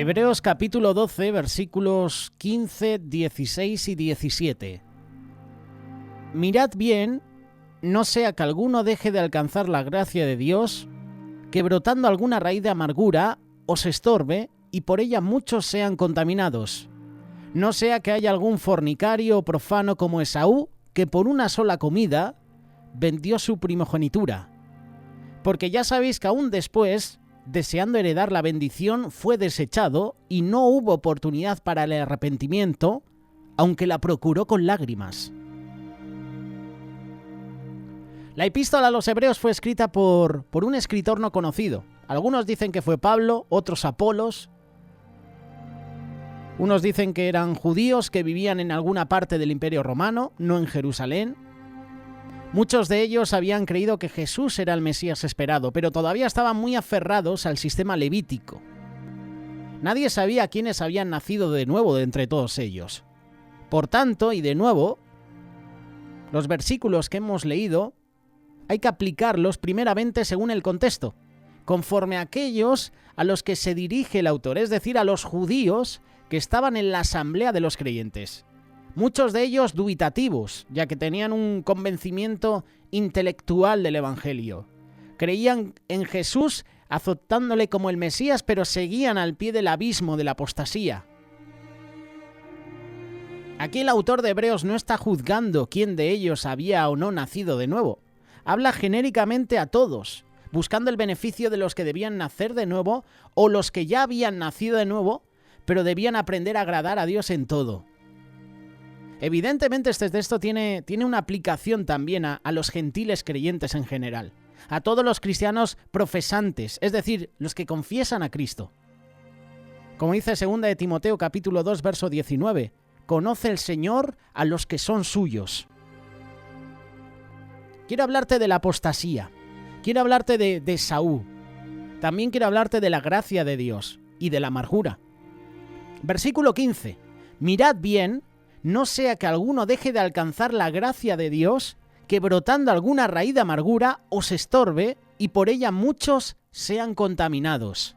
Hebreos capítulo 12, versículos 15, 16 y 17. Mirad bien, no sea que alguno deje de alcanzar la gracia de Dios, que brotando alguna raíz de amargura os estorbe y por ella muchos sean contaminados. No sea que haya algún fornicario o profano como Esaú, que por una sola comida vendió su primogenitura. Porque ya sabéis que aún después, deseando heredar la bendición, fue desechado y no hubo oportunidad para el arrepentimiento, aunque la procuró con lágrimas. La epístola a los Hebreos fue escrita por un escritor no conocido. Algunos dicen que fue Pablo, otros Apolos. Unos dicen que eran judíos que vivían en alguna parte del Imperio Romano, no en Jerusalén. Muchos de ellos habían creído que Jesús era el Mesías esperado, pero todavía estaban muy aferrados al sistema levítico. Nadie sabía quiénes habían nacido de nuevo de entre todos ellos. Por tanto, y de nuevo, los versículos que hemos leído hay que aplicarlos primeramente según el contexto, conforme a aquellos a los que se dirige el autor, es decir, a los judíos que estaban en la asamblea de los creyentes. Muchos de ellos dubitativos, ya que tenían un convencimiento intelectual del Evangelio. Creían en Jesús aceptándole como el Mesías, pero seguían al pie del abismo de la apostasía. Aquí el autor de Hebreos no está juzgando quién de ellos había o no nacido de nuevo. Habla genéricamente a todos, buscando el beneficio de los que debían nacer de nuevo o los que ya habían nacido de nuevo, pero debían aprender a agradar a Dios en todo. Evidentemente este texto tiene una aplicación también a los gentiles creyentes en general, a todos los cristianos profesantes, es decir, los que confiesan a Cristo. Como dice 2 de Timoteo capítulo 2, verso 19, conoce el Señor a los que son suyos. Quiero hablarte de la apostasía, quiero hablarte de Esaú, también quiero hablarte de la gracia de Dios y de la amargura. Versículo 15, mirad bien, no sea que alguno deje de alcanzar la gracia de Dios, que brotando alguna raíz de amargura os estorbe y por ella muchos sean contaminados.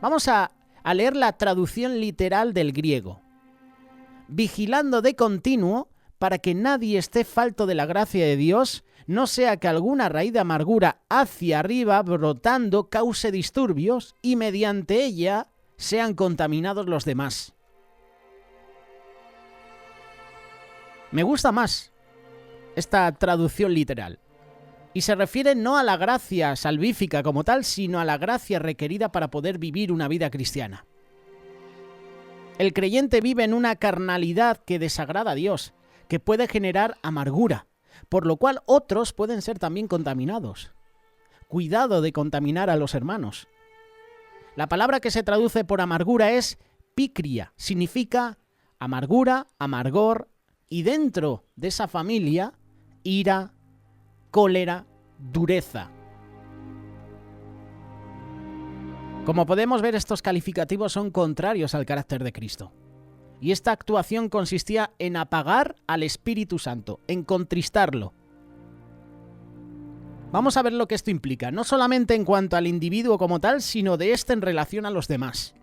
Vamos a leer la traducción literal del griego. Vigilando de continuo para que nadie esté falto de la gracia de Dios, no sea que alguna raíz de amargura hacia arriba brotando cause disturbios y mediante ella sean contaminados los demás. Me gusta más esta traducción literal. Y se refiere no a la gracia salvífica como tal, sino a la gracia requerida para poder vivir una vida cristiana. El creyente vive en una carnalidad que desagrada a Dios, que puede generar amargura, por lo cual otros pueden ser también contaminados. Cuidado de contaminar a los hermanos. La palabra que se traduce por amargura es picria, significa amargura, amargor, y dentro de esa familia, ira, cólera, dureza. Como podemos ver, estos calificativos son contrarios al carácter de Cristo. Y esta actuación consistía en apagar al Espíritu Santo, en contristarlo. Vamos a ver lo que esto implica, no solamente en cuanto al individuo como tal, sino de este en relación a los demás.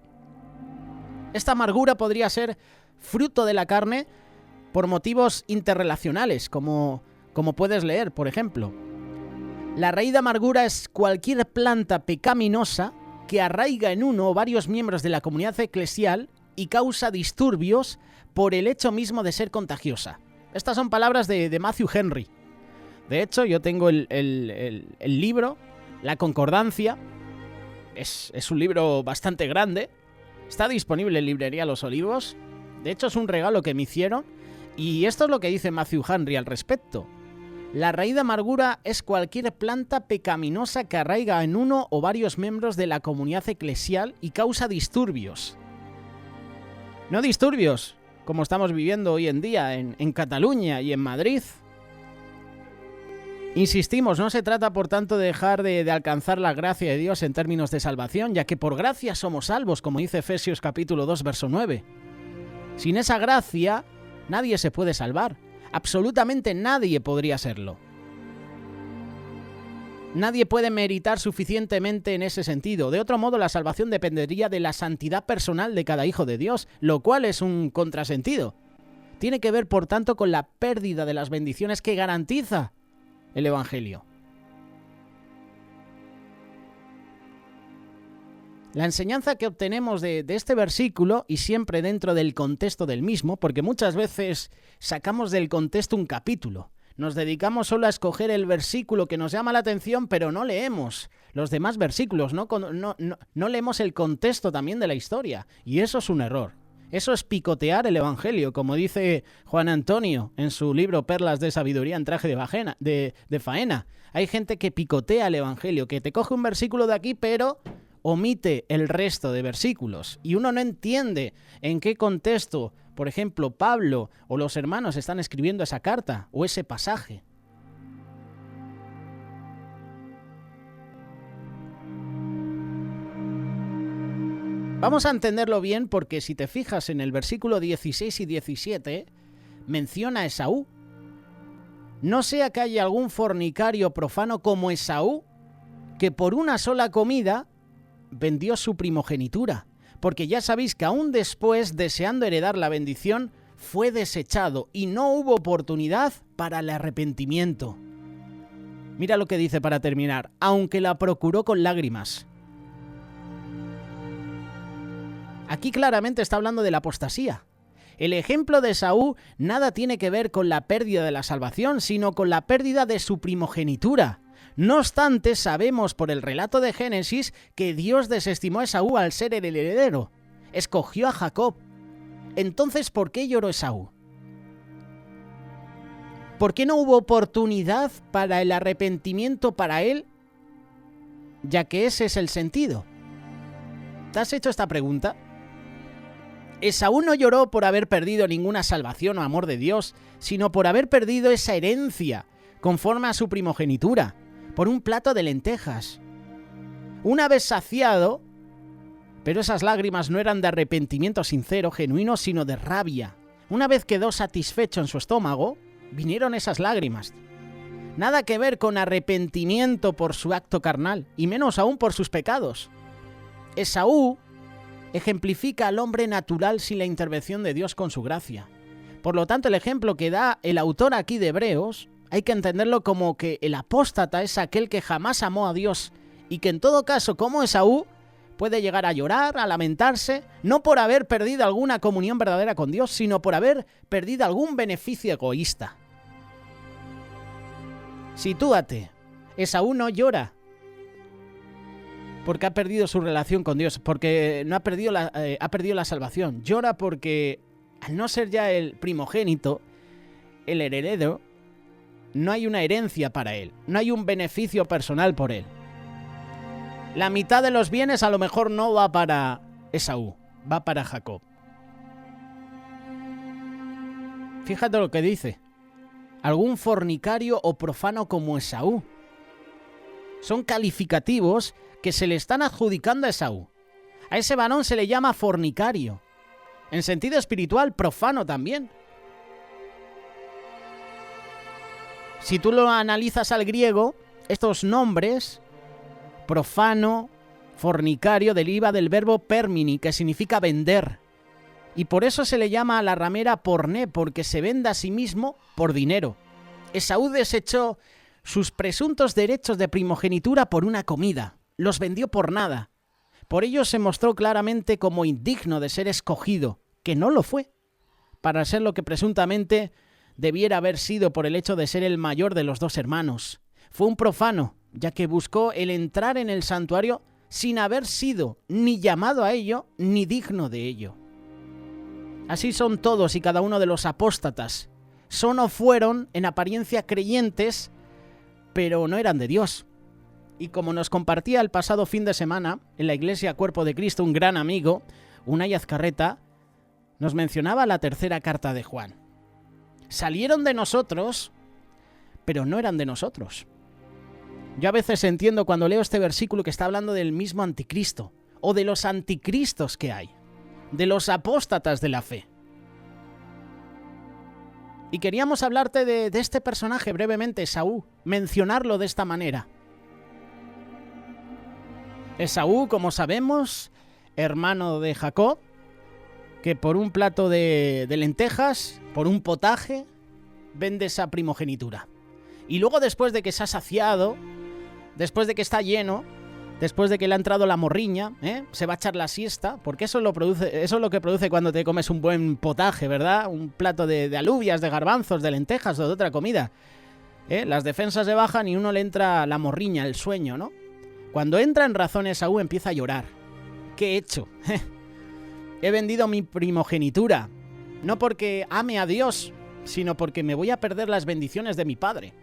Esta amargura podría ser fruto de la carne por motivos interrelacionales, como puedes leer, por ejemplo. La raíz de amargura es cualquier planta pecaminosa que arraiga en uno o varios miembros de la comunidad eclesial y causa disturbios por el hecho mismo de ser contagiosa. Estas son palabras de Matthew Henry. De hecho, yo tengo el libro, La Concordancia. Es un libro bastante grande. Está disponible en librería Los Olivos. De hecho, es un regalo que me hicieron. Y esto es lo que dice Matthew Henry al respecto. La raíz de amargura es cualquier planta pecaminosa que arraiga en uno o varios miembros de la comunidad eclesial y causa disturbios. No disturbios, como estamos viviendo hoy en día en Cataluña y en Madrid. Insistimos, no se trata por tanto de dejar de alcanzar la gracia de Dios en términos de salvación, ya que por gracia somos salvos, como dice Efesios capítulo 2, verso 9. Sin esa gracia, nadie se puede salvar. Absolutamente nadie podría serlo. Nadie puede meritar suficientemente en ese sentido. De otro modo, la salvación dependería de la santidad personal de cada hijo de Dios, lo cual es un contrasentido. Tiene que ver, por tanto, con la pérdida de las bendiciones que garantiza el Evangelio. La enseñanza que obtenemos de este versículo, y siempre dentro del contexto del mismo, porque muchas veces sacamos del contexto un capítulo, nos dedicamos solo a escoger el versículo que nos llama la atención, pero no leemos los demás versículos, no leemos el contexto también de la historia, y eso es un error. Eso es picotear el Evangelio, como dice Juan Antonio en su libro Perlas de Sabiduría en traje de faena. Hay gente que picotea el Evangelio, que te coge un versículo de aquí, pero omite el resto de versículos. Y uno no entiende en qué contexto, por ejemplo, Pablo o los hermanos están escribiendo esa carta o ese pasaje. Vamos a entenderlo bien porque si te fijas en el versículo 16 y 17, menciona a Esaú. No sea que haya algún fornicario profano como Esaú, que por una sola comida vendió su primogenitura, porque ya sabéis que aún después, deseando heredar la bendición, fue desechado y no hubo oportunidad para el arrepentimiento. Mira lo que dice para terminar, aunque la procuró con lágrimas. Aquí claramente está hablando de la apostasía. El ejemplo de Esaú nada tiene que ver con la pérdida de la salvación, sino con la pérdida de su primogenitura. No obstante, sabemos por el relato de Génesis que Dios desestimó a Esaú al ser el heredero. Escogió a Jacob. Entonces, ¿por qué lloró Esaú? ¿Por qué no hubo oportunidad para el arrepentimiento para él? Ya que ese es el sentido. ¿Te has hecho esta pregunta? Esaú no lloró por haber perdido ninguna salvación o amor de Dios, sino por haber perdido esa herencia, conforme a su primogenitura, por un plato de lentejas. Una vez saciado, pero esas lágrimas no eran de arrepentimiento sincero, genuino, sino de rabia. Una vez quedó satisfecho en su estómago, vinieron esas lágrimas. Nada que ver con arrepentimiento por su acto carnal, y menos aún por sus pecados. Esaú ejemplifica al hombre natural sin la intervención de Dios con su gracia. Por lo tanto, el ejemplo que da el autor aquí de Hebreos hay que entenderlo como que el apóstata es aquel que jamás amó a Dios y que en todo caso, como Esaú, puede llegar a llorar, a lamentarse, no por haber perdido alguna comunión verdadera con Dios, sino por haber perdido algún beneficio egoísta. Sitúate, Esaú no llora porque ha perdido su relación con Dios, porque ha perdido la salvación. Llora porque, al no ser ya el primogénito, el heredero, no hay una herencia para él, no hay un beneficio personal por él. La mitad de los bienes a lo mejor no va para Esaú, va para Jacob. Fíjate lo que dice. Algún fornicario o profano como Esaú. Son calificativos que se le están adjudicando a Esaú. A ese varón se le llama fornicario. En sentido espiritual, profano también. Si tú lo analizas al griego, estos nombres, profano, fornicario, deriva del verbo permini, que significa vender. Y por eso se le llama a la ramera porné, porque se vende a sí mismo por dinero. Esaú desechó sus presuntos derechos de primogenitura por una comida. Los vendió por nada. Por ello se mostró claramente como indigno de ser escogido, que no lo fue, para ser lo que presuntamente debiera haber sido por el hecho de ser el mayor de los dos hermanos. Fue un profano, ya que buscó el entrar en el santuario sin haber sido ni llamado a ello, ni digno de ello. Así son todos y cada uno de los apóstatas. Son o fueron, en apariencia, creyentes, pero no eran de Dios. Y como nos compartía el pasado fin de semana en la Iglesia Cuerpo de Cristo un gran amigo, Unai Azcarreta, nos mencionaba la tercera carta de Juan. Salieron de nosotros, pero no eran de nosotros. Yo a veces entiendo cuando leo este versículo que está hablando del mismo anticristo, o de los anticristos que hay, de los apóstatas de la fe. Y queríamos hablarte de este personaje brevemente, Esaú, mencionarlo de esta manera. Esaú, como sabemos, hermano de Jacob, que por un plato de lentejas, por un potaje, vende esa primogenitura. Y luego, después de que se ha saciado, después de que está lleno, después de que le ha entrado la morriña, se va a echar la siesta, porque eso es lo que produce cuando te comes un buen potaje, ¿verdad? Un plato de alubias, de garbanzos, de lentejas o de otra comida. Las defensas se bajan y uno le entra la morriña, el sueño, ¿no? Cuando entra en razón Esaú empieza a llorar. ¿Qué he hecho? He vendido mi primogenitura, no porque ame a Dios, sino porque me voy a perder las bendiciones de mi padre.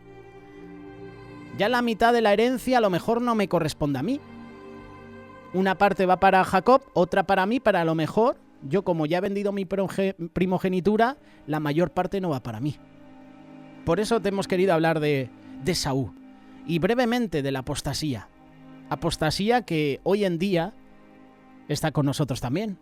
Ya la mitad de la herencia a lo mejor no me corresponde a mí. Una parte va para Jacob, otra para mí, para lo mejor, yo como ya he vendido mi primogenitura, la mayor parte no va para mí. Por eso te hemos querido hablar de Esaú y brevemente de la apostasía. Apostasía que hoy en día está con nosotros también.